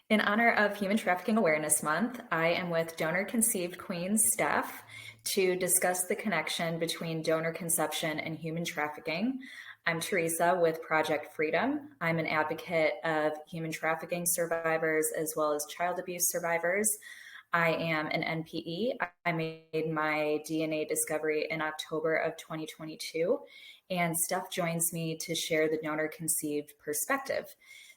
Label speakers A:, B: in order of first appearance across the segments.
A: In honor of Human Trafficking Awareness Month, I am with donor conceived Queens Steph to discuss the connection between donor conception and human trafficking. I'm Teresa with Project Freedom. I'm an advocate of human trafficking survivors as well as child abuse survivors. I am an NPE. I made my DNA discovery in October of 2022, and Steph joins me to share the donor conceived perspective.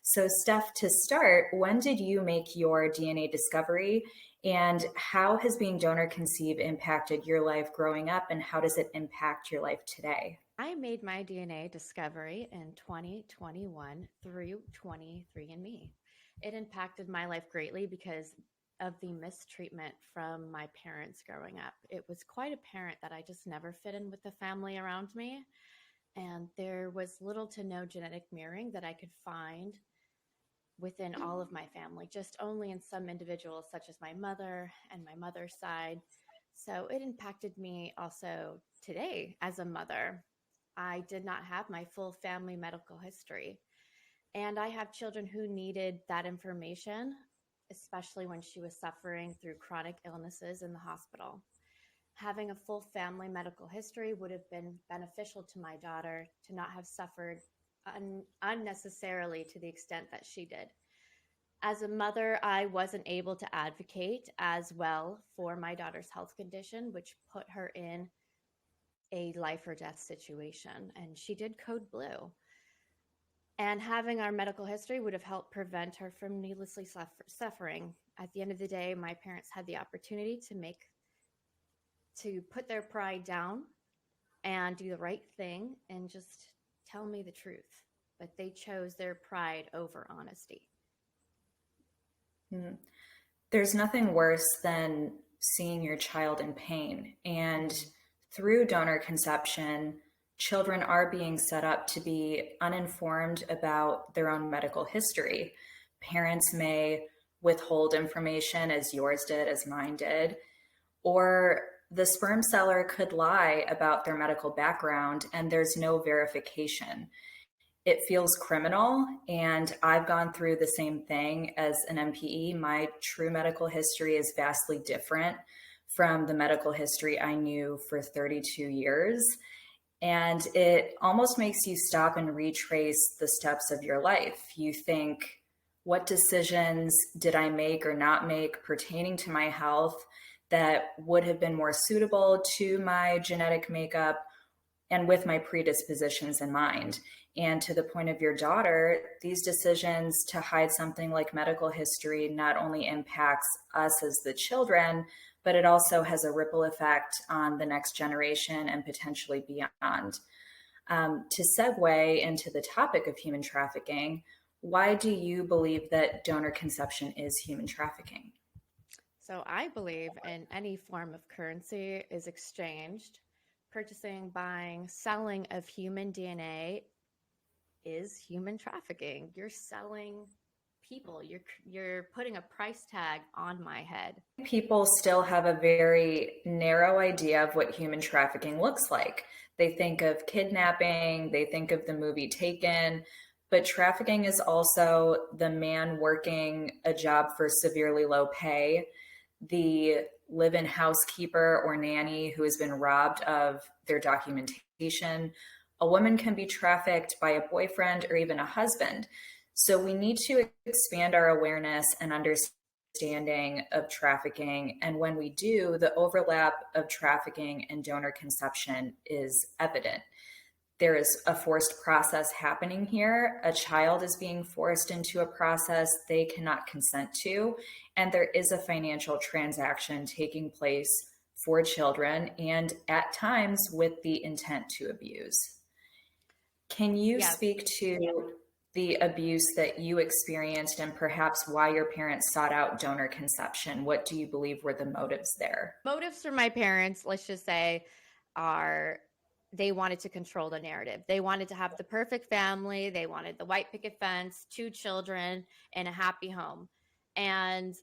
A: So, Steph, to start, when did you make your DNA discovery, and how has being donor conceived impacted your life growing up, and how does it impact your life today?
B: I made my DNA discovery in 2021 through 23andMe. It impacted my life greatly because of the mistreatment from my parents growing up. It was quite apparent that I just never fit in with the family around me, and there was little to no genetic mirroring that I could find within all of my family, just only in some individuals, such as my mother and my mother's side. So it impacted me also today as a mother. I did not have my full family medical history. And I have children who needed that information, especially when she was suffering through chronic illnesses in the hospital. Having a full family medical history would have been beneficial to my daughter to not have suffered unnecessarily to the extent that she did. As a mother, I wasn't able to advocate as well for my daughter's health condition, which put her in a life or death situation. And she did code blue. And having our medical history would have helped prevent her from needlessly suffering. At the end of the day, my parents had the opportunity to put their pride down and do the right thing and just tell me the truth. But they chose their pride over honesty.
A: Mm. There's nothing worse than seeing your child in pain. And through donor conception, children are being set up to be uninformed about their own medical history. Parents may withhold information, as yours did, as mine did, or the sperm seller could lie about their medical background and there's no verification. It feels criminal, and I've gone through the same thing as an MPE. My true medical history is vastly different from the medical history I knew for 32 years. And it almost makes you stop and retrace the steps of your life. You think, what decisions did I make or not make pertaining to my health that would have been more suitable to my genetic makeup and with my predispositions in mind? And to the point of your daughter, these decisions to hide something like medical history not only impacts us as the children, but it also has a ripple effect on the next generation and potentially beyond. To segue into the topic of human trafficking, why do you believe that donor conception is human trafficking?
B: So I believe in any form of currency is exchanged. Purchasing, buying, selling of human DNA is human trafficking. You're selling people. You're putting a price tag on my head.
A: People still have a very narrow idea of what human trafficking looks like. They think of kidnapping, they think of the movie Taken, but trafficking is also the man working a job for severely low pay, the live in housekeeper or nanny who has been robbed of their documentation. A woman can be trafficked by a boyfriend or even a husband. So we need to expand our awareness and understanding of trafficking. And when we do, the overlap of trafficking and donor conception is evident. There is a forced process happening here. A child is being forced into a process they cannot consent to, and there is a financial transaction taking place for children and at times with the intent to abuse. Can you
B: Yes.
A: speak to the abuse that you experienced and perhaps why your parents sought out donor conception? What do you believe were the motives there?
B: Motives for my parents, let's just say, are they wanted to control the narrative. They wanted to have the perfect family. They wanted the white picket fence, two children, and a happy home. And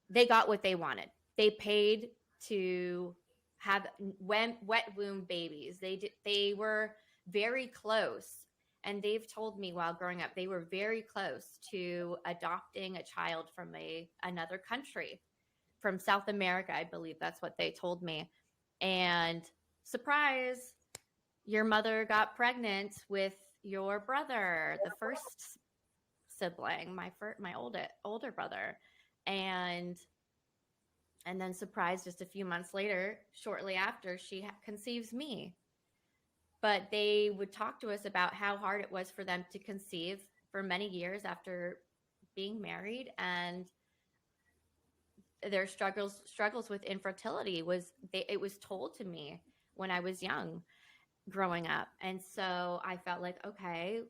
B: they got what they wanted. They paid to have wet womb babies. They were very close, And they've told me while growing up, they were very close to adopting a child from another country, from South America, I believe that's what they told me. And surprise, your mother got pregnant with your brother, the first sibling, my older brother, and then surprise, just a few months later, shortly after, she conceives me. But they would talk to us about how hard it was for them to conceive for many years after being married, and their struggles with infertility it was told to me when I was young growing up. And so I felt like, okay,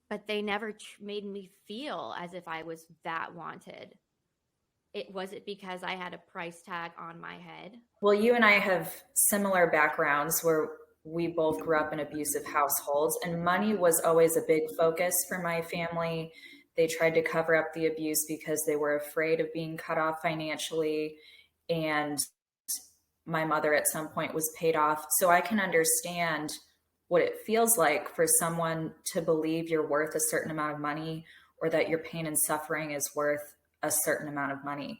B: but they never made me feel as if I was that wanted. It because I had a price tag on my head.
A: Well, you and I have similar backgrounds where we both grew up in abusive households, and money was always a big focus for my family. They tried to cover up the abuse because they were afraid of being cut off financially. And my mother at some point was paid off. So I can understand what it feels like for someone to believe you're worth a certain amount of money, or that your pain and suffering is worth a certain amount of money.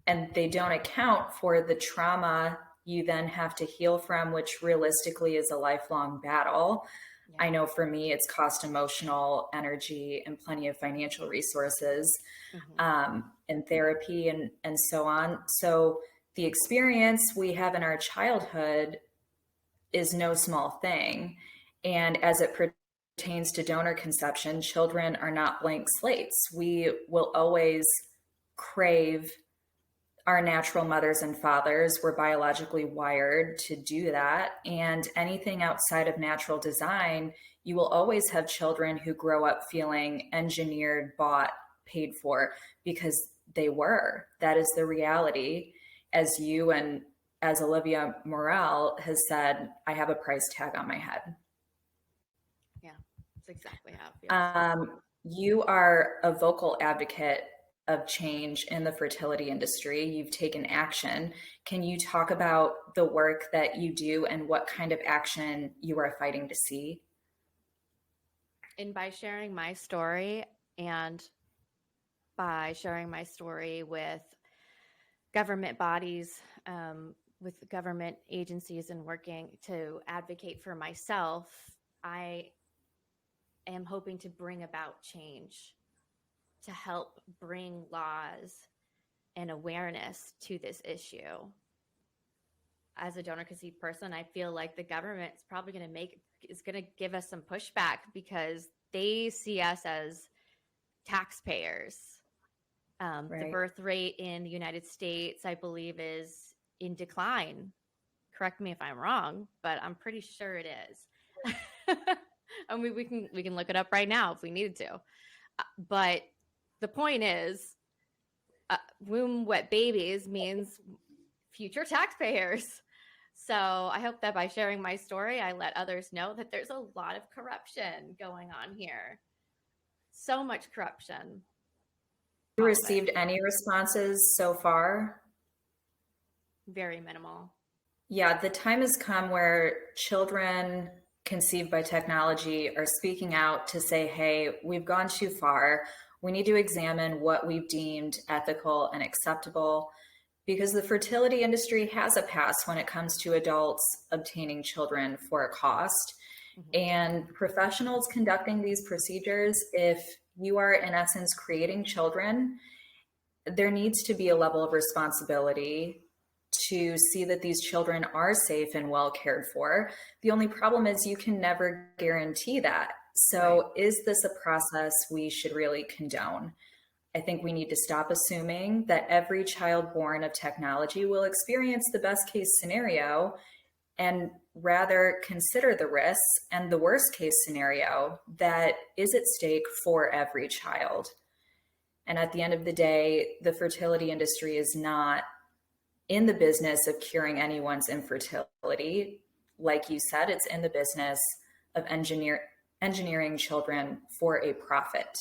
A: And they don't account for the trauma you then have to heal from, which realistically is a lifelong battle.
B: Yeah.
A: I know for me, it's cost emotional energy and plenty of financial resources, and therapy and so on. So the experience we have in our childhood is no small thing. And as it pertains to donor conception, children are not blank slates. We will always crave our natural mothers and fathers. We're biologically wired to do that. And anything outside of natural design, you will always have children who grow up feeling engineered, bought, paid for, because they were. That is the reality. As you and as Olivia Morel has said, I have a price tag on my head.
B: Yeah, that's exactly how it feels.
A: You are a vocal advocate of change in the fertility industry. You've taken action. Can you talk about the work that you do and what kind of action you are fighting to see?
B: And by sharing my story, and by sharing my story with government bodies, with government agencies, and working to advocate for myself, I am hoping to bring about change, to help bring laws and awareness to this issue. As a donor conceived person, I feel like the government is probably going to give us some pushback because they see us as taxpayers.
A: Right.
B: The birth rate in the United States, I believe, is in decline. Correct me if I'm wrong, but I'm pretty sure it is. I mean, we can look it up right now if we needed to. But the point is, womb wet babies means future taxpayers. So I hope that by sharing my story, I let others know that there's a lot of corruption going on here. So much corruption.
A: You received any responses so far?
B: Very minimal.
A: Yeah, the time has come where children conceived by technology are speaking out to say, hey, we've gone too far. We need to examine what we've deemed ethical and acceptable, because the fertility industry has a past when it comes to adults obtaining children for a cost. And professionals conducting these procedures, if you are in essence creating children, there needs to be a level of responsibility to see that these children are safe and well cared for. The only problem is you can never guarantee that. So is this a process we should really condone? I think we need to stop assuming that every child born of technology will experience the best case scenario, and rather consider the risks and the worst case scenario that is at stake for every child. And at the end of the day, the fertility industry is not in the business of curing anyone's infertility. Like you said, it's in the business of engineering children for a profit.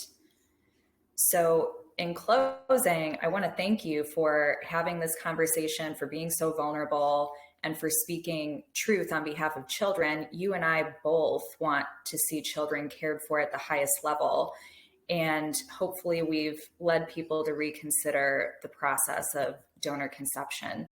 A: So in closing, I want to thank you for having this conversation, for being so vulnerable, and for speaking truth on behalf of children. You and I both want to see children cared for at the highest level. And hopefully we've led people to reconsider the process of donor conception.